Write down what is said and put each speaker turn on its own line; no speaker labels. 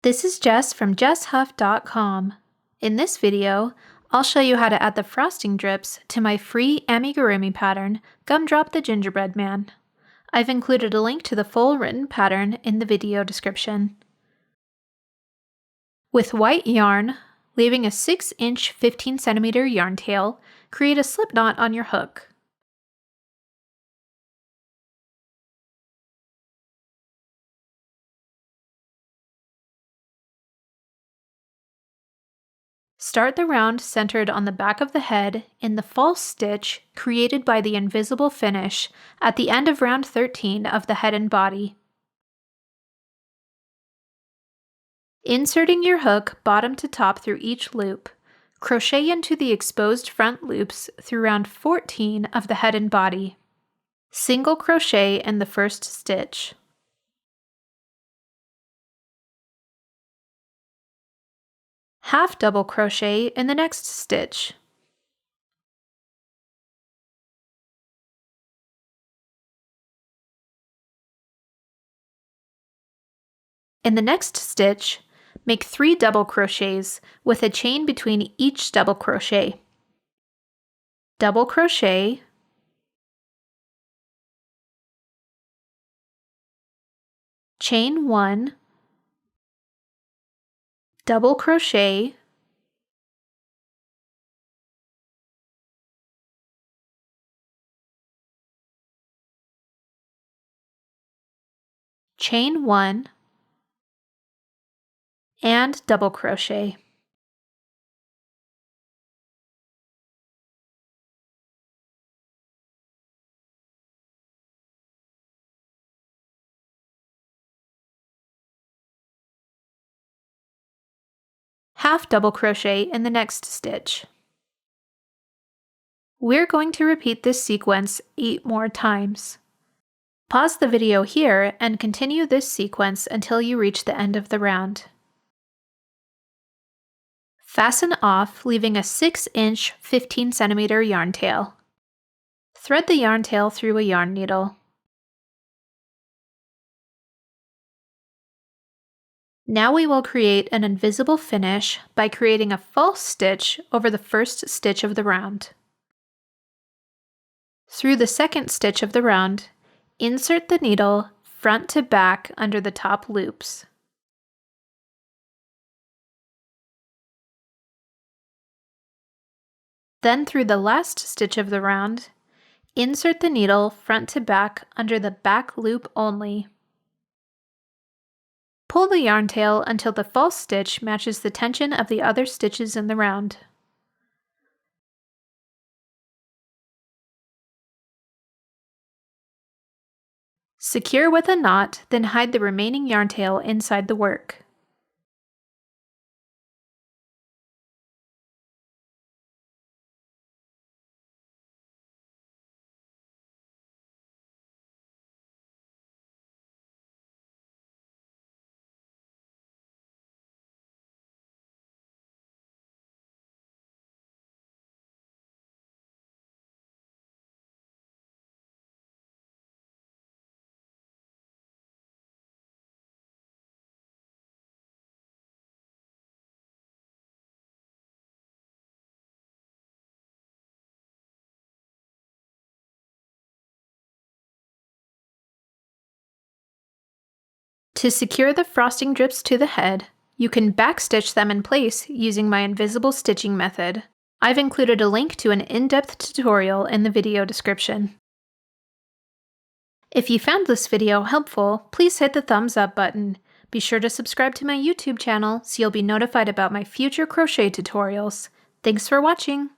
This is Jess from jesshuff.com. In this video, I'll show you how to add the frosting drips to my free amigurumi pattern, Gumdrop the Gingerbread Man. I've included a link to the full written pattern in the video description. With white yarn, leaving a 6-inch 15cm yarn tail, create a slip knot on your hook. Start the round centered on the back of the head in the false stitch created by the invisible finish at the end of round 13 of the head and body. Inserting your hook bottom to top through each loop, crochet into the exposed front loops through round 14 of the head and body. Single crochet in the first stitch. Half double crochet in the next stitch. In the next stitch, make 3 double crochets with a chain between each double crochet. Double crochet, chain 1, double crochet, chain 1, and double crochet. Half double crochet in the next stitch. We're going to repeat this sequence 8 more times. Pause the video here and continue this sequence until you reach the end of the round. Fasten off, leaving a 6-inch 15cm yarn tail. Thread the yarn tail through a yarn needle. Now we will create an invisible finish by creating a false stitch over the first stitch of the round. Through the second stitch of the round, insert the needle front to back under the top loops. Then through the last stitch of the round, insert the needle front to back under the back loop only. Pull the yarn tail until the false stitch matches the tension of the other stitches in the round. Secure with a knot, then hide the remaining yarn tail inside the work. To secure the frosting drips to the head, you can backstitch them in place using my invisible stitching method. I've included a link to an in-depth tutorial in the video description. If you found this video helpful, please hit the thumbs up button. Be sure to subscribe to my YouTube channel so you'll be notified about my future crochet tutorials. Thanks for watching!